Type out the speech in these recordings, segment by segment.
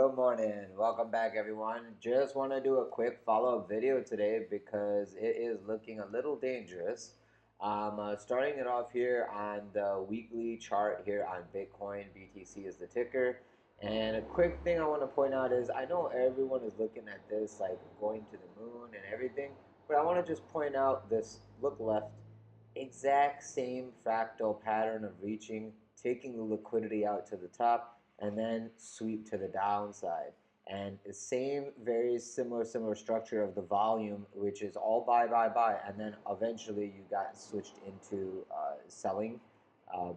Good morning. Welcome back, everyone. Just want to do a quick follow-up video today because it is looking a little dangerous. Starting it off here on the weekly chart here on Bitcoin. BTC is the ticker. And a quick thing I want to point out is I know everyone is looking at this like going to the moon and everything, but I want to just point out this look left, exact same fractal pattern of reaching, taking the liquidity out to the top and then sweep to the downside. And the same, very similar structure of the volume, which is all buy, and then eventually you got switched into selling.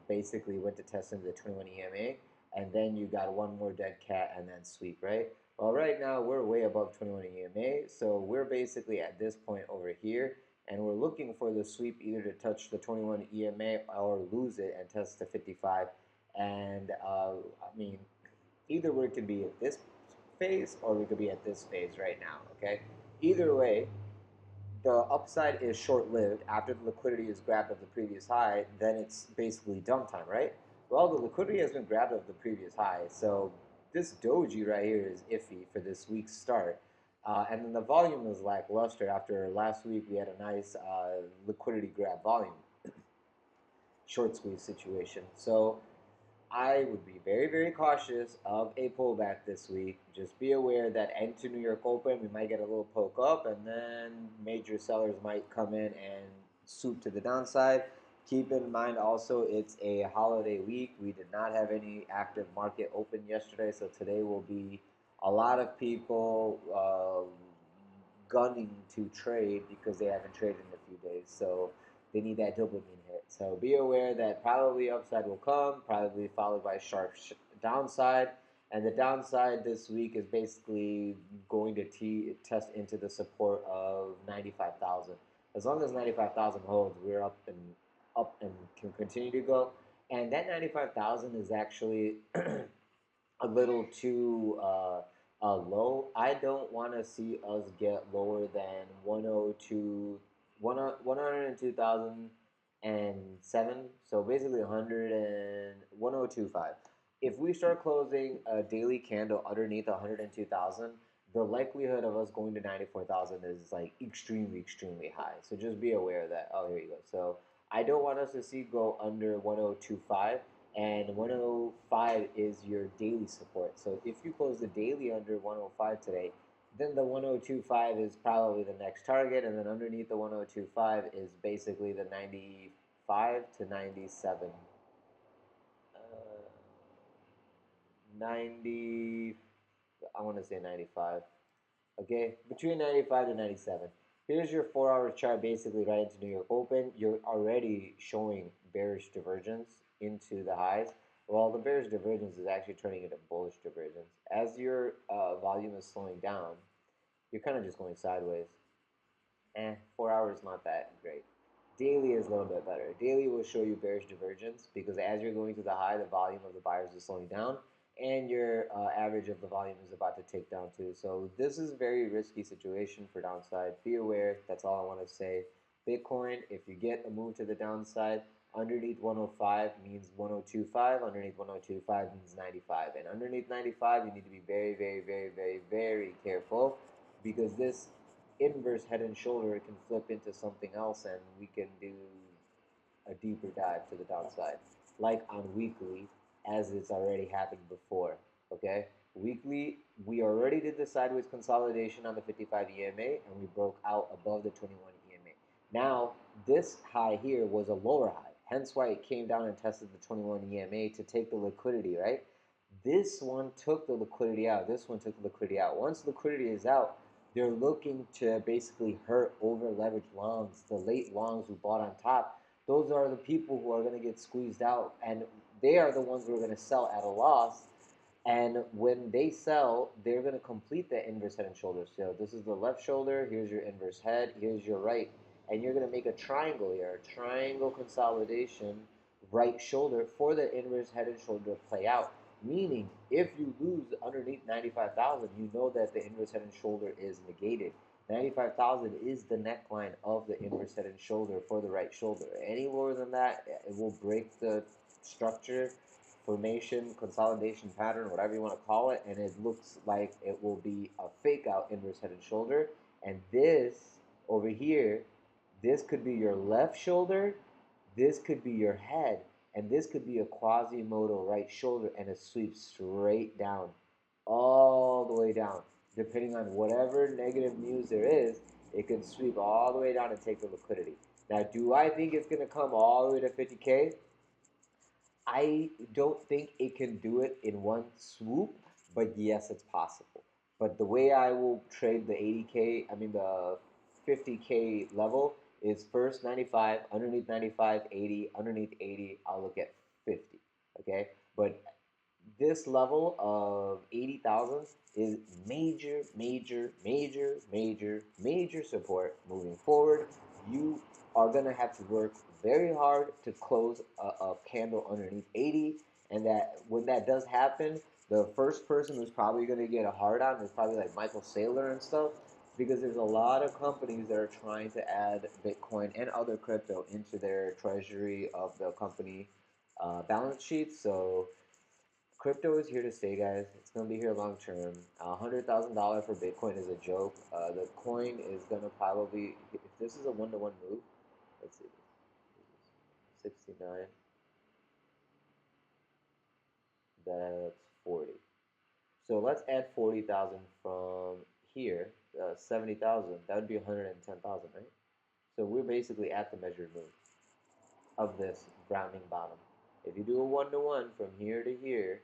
Basically went to test into the 21 EMA, and then you got one more dead cat and then sweep, right? Well, right now we're way above 21 EMA, so we're basically at this point over here, and we're looking for the sweep either to touch the 21 EMA or lose it and test the 55. And I mean, either we could be at this phase or we could be at this phase right now, okay? Either way, the upside is short-lived. After the liquidity is grabbed of the previous high, then it's basically dump time, right? Well, the liquidity has been grabbed of the previous high, so this doji right here is iffy for this week's start. And then the volume is lackluster. After last week, we had a nice liquidity grab volume, short squeeze situation. So I would be very cautious of a pullback this week. Just be aware that into New York Open, we might get a little poke up, and then major sellers might come in and swoop to the downside. Keep in mind also, it's a holiday week. We did not have any active market open yesterday, so today will be a lot of people gunning to trade because they haven't traded in a few days. So they need that dopamine hit. So be aware that probably upside will come, probably followed by a sharp downside. And the downside this week is basically going to test into the support of 95,000. As long as 95,000 holds, we're up and can continue to go. And that 95,000 is actually a little too low. I don't want to see us get lower than 102, 102,007. So basically 100 and 102.5. If we start closing a daily candle underneath 102,000, the likelihood of us going to 94,000 is like extremely high. So just be aware of that. Oh, here you go. So I don't want us to see go under 102.5, and 105 is your daily support. So if you close the daily under 105 today, then the 102.5 is probably the next target, and then underneath the 102.5 is basically the 95 to 97. 90, I want to say 95. Okay, between 95 to 97. Here's your 4-hour chart basically right into New York Open. You're already showing bearish divergence into the highs. Well, the bearish divergence is actually turning into bullish divergence. As your volume is slowing down, you're kind of just going sideways. 4 hours not that great. Daily is a little bit better. Daily will show you bearish divergence because as you're going to the high, the volume of the buyers is slowing down, and your average of the volume is about to take down too. So this is a very risky situation for downside. Be aware. That's all I want to say. Bitcoin, if you get a move to the downside, underneath 105 means 102.5. Underneath 102.5 means 95. And underneath 95, you need to be very careful because this inverse head and shoulder can flip into something else and we can do a deeper dive to the downside, like on weekly, as it's already happened before. Okay, weekly, we already did the sideways consolidation on the 55 EMA and we broke out above the 21 EMA. Now this high here was a lower high, hence why it came down and tested the 21 EMA to take the liquidity, right? This one took the liquidity out. This one took the liquidity out. Once liquidity is out, they're looking to basically hurt over leveraged longs, the late longs who bought on top. Those are the people who are going to get squeezed out, and they are the ones who are going to sell at a loss. And when they sell, they're going to complete the inverse head and shoulder. So this is the left shoulder, here's your inverse head, here's your right. And you're going to make a triangle here, a triangle consolidation, right shoulder for the inverse head and shoulder to play out. Meaning, if you lose underneath 95,000, you know that the inverse head and shoulder is negated. 95,000 is the neckline of the inverse head and shoulder for the right shoulder. Any lower than that, it will break the structure formation, consolidation pattern, whatever you want to call it, and it looks like it will be a fake out inverse head and shoulder. And this over here, this could be your left shoulder, this could be your head, and this could be a Quasimodo right shoulder, and it sweeps straight down, all the way down. Depending on whatever negative news there is, it can sweep all the way down and take the liquidity. Now, do I think it's going to come all the way to 50K? I don't think it can do it in one swoop, but yes, it's possible. But the way I will trade the 80K, I mean the 50K level is first 95, underneath 95, 80, underneath 80, I'll look at 50. Okay? But this level of 80,000 is major, major, major, major, major support moving forward. You are going to have to work very hard to close a candle underneath 80. And that when that does happen, the first person who's probably going to get a hard on is probably like Michael Saylor and stuff, because there's a lot of companies that are trying to add Bitcoin and other crypto into their treasury of the company balance sheets. So crypto is here to stay, guys. It's gonna be here long term. $100,000 for Bitcoin is a joke. The coin is gonna probably, if this is a one-to-one move, let's see, 69, that's 40. So let's add 40,000 from here, 70,000. That would be 110,000, right? So we're basically at the measured move of this rounding bottom. If you do a one-to-one from here to here,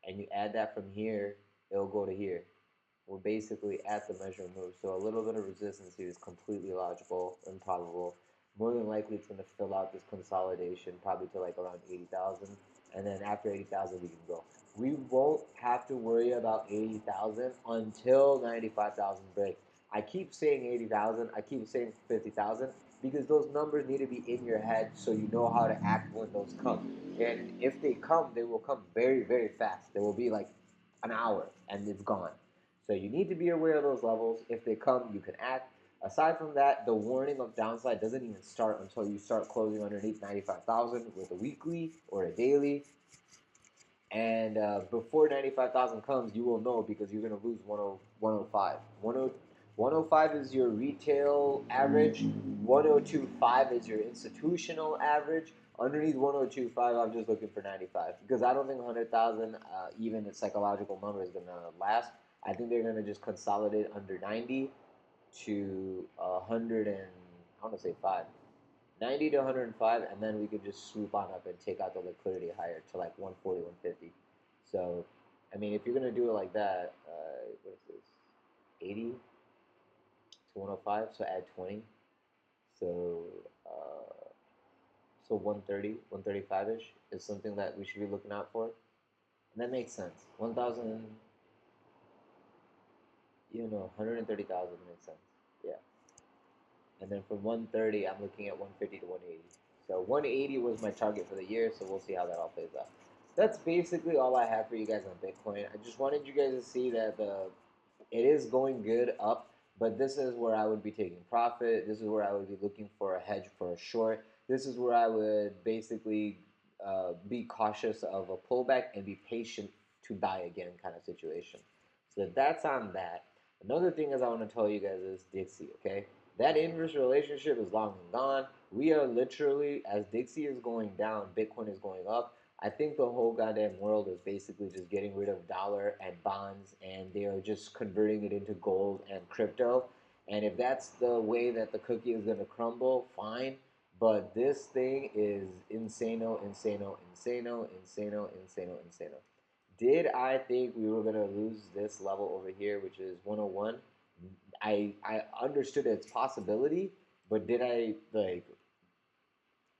and you add that from here, it'll go to here. We're basically at the measure move. So a little bit of resistance here is completely logical and probable. More than likely, it's going to fill out this consolidation probably to like around 80,000. And then after 80,000, we can go. We won't have to worry about 80,000 until 95,000 break. I keep saying 80,000. I keep saying 50,000 because those numbers need to be in your head so you know how to act when those come. And if they come, they will come very, very fast. They will be like an hour and it's gone. So you need to be aware of those levels. If they come, you can act. Aside from that, the warning of downside doesn't even start until you start closing underneath 95,000 with a weekly or a daily. And before 95,000 comes, you will know because you're going to lose 105. 105 is your retail average. 102.5 is your institutional average. Underneath 102.5, I'm just looking for 95 because I don't think 100,000, even a psychological number, is going to last. I think they're going to just consolidate under 90 to 100 and I want to say 5. 90 to 105, and then we could just swoop on up and take out the liquidity higher to like 140, 150. So, I mean, if you're going to do it like that, what is this? 80 to 105, so add 20. So, so 130, 135-ish is something that we should be looking out for. And that makes sense. 1,000, 130,000 makes sense. Yeah. And then from 130, I'm looking at 150 to 180. So 180 was my target for the year, so we'll see how that all plays out. That's basically all I have for you guys on Bitcoin. I just wanted you guys to see that it is going good up, but this is where I would be taking profit. This is where I would be looking for a hedge for a short. This is where I would basically be cautious of a pullback and be patient to buy again kind of situation. So that's on that. Another thing is I want to tell you guys is Dixie, okay? That inverse relationship is long and gone. We are literally, as Dixie is going down, Bitcoin is going up. I think the whole goddamn world is basically just getting rid of dollar and bonds, and they are just converting it into gold and crypto. And if that's the way that the cookie is going to crumble, fine. But this thing is insano, insano, insano, insano, insano, insano. Did I think we were going to lose this level over here, which is 101? I understood its possibility, but did I like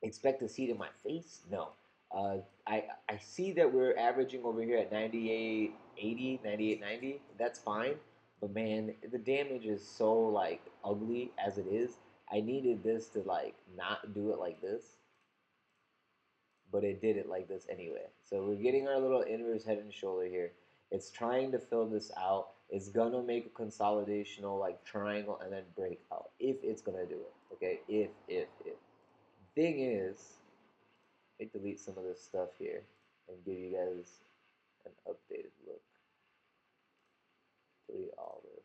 expect to see it in my face? No. I see that we're averaging over here at 98.80, 98.90. That's fine, but man, the damage is so like ugly as it is. I needed this to like not do it like this, but it did it like this anyway. So we're getting our little inverse head and shoulder here. It's trying to fill this out. It's gonna make a consolidational like triangle and then break out if it's gonna do it. Okay, if. Thing is, let me delete some of this stuff here and give you guys an updated look. Delete all this.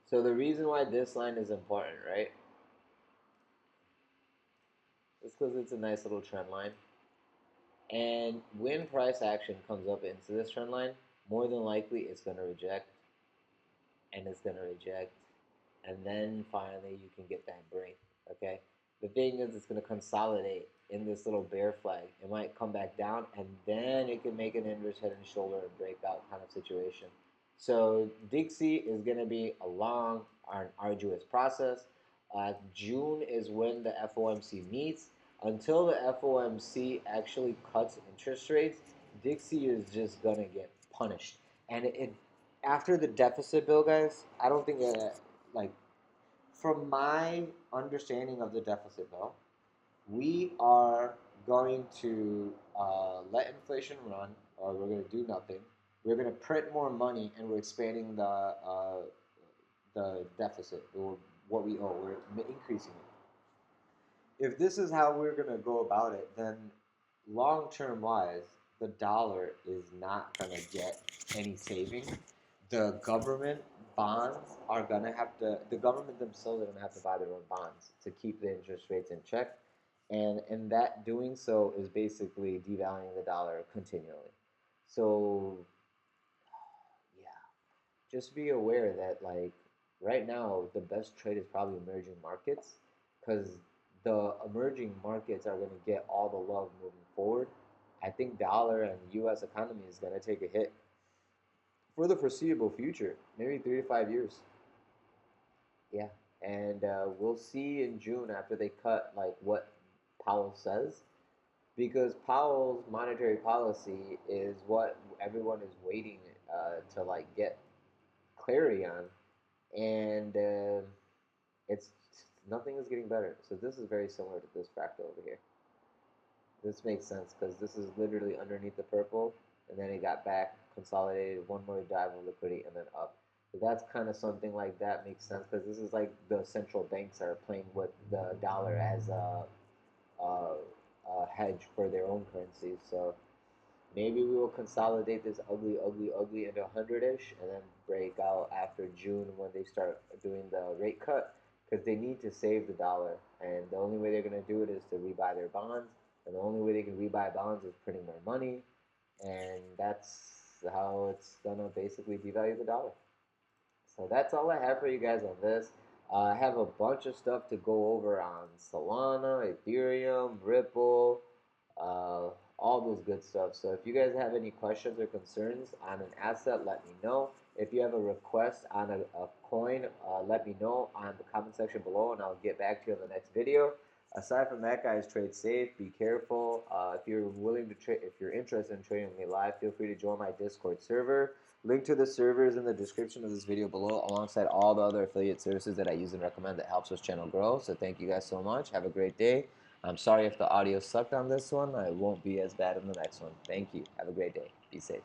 So the reason why this line is important, right? It's because it's a nice little trend line. And when price action comes up into this trend line, more than likely it's going to reject, and it's going to reject, and then finally you can get that break. Okay. The thing is, it's going to consolidate in this little bear flag. It might come back down, and then it can make an inverse head and shoulder and breakout kind of situation. So Dixie is going to be a long, an arduous process. June is when the FOMC meets. Until the FOMC actually cuts interest rates, Dixie is just going to get punished. And after the deficit bill, guys, I don't think like from my understanding of the deficit bill, we are going to let inflation run, or we're going to do nothing. We're going to print more money, and we're expanding the deficit, or what we owe. We're increasing it. If this is how we're going to go about it, then long term wise, the dollar is not going to get any saving. The government bonds are going to have to, the government themselves are going to have to buy their own bonds to keep the interest rates in check. And in that doing so is basically devaluing the dollar continually. So, yeah, just be aware that, like, right now, the best trade is probably emerging markets, because the emerging markets are going to get all the love moving forward. I think dollar and U.S. economy is going to take a hit for the foreseeable future, maybe 3 to 5 years. Yeah, and we'll see in June after they cut like what Powell says, because Powell's monetary policy is what everyone is waiting to like get clarity on, and it's nothing is getting better. So this is very similar to this fractal over here. This makes sense because this is literally underneath the purple, and then it got back, consolidated, one more dive of liquidity, and then up. So that's kind of something like that makes sense, because this is like the central banks are playing with the dollar as a hedge for their own currencies. So maybe we will consolidate this ugly, ugly, ugly into 100-ish, and then break out after June when they start doing the rate cut, because they need to save the dollar, and the only way they're going to do it is to rebuy their bonds, and the only way they can rebuy bonds is printing more money, and that's how it's going to basically devalue the dollar. So that's all I have for you guys on this. I have a bunch of stuff to go over on Solana, Ethereum, Ripple, uh, all those good stuff. So if you guys have any questions or concerns on an asset, let me know. If you have a request on a coin, let me know on the comment section below, and I'll get back to you in the next video. Aside from that, guys, trade safe, be careful. If you're willing to trade, if you're interested in trading with me live, feel free to join my Discord server. Link to the server is in the description of this video below, alongside all the other affiliate services that I use and recommend that helps this channel grow. So thank you guys so much. Have a great day. I'm sorry if the audio sucked on this one. It won't be as bad in the next one. Thank you. Have a great day. Be safe.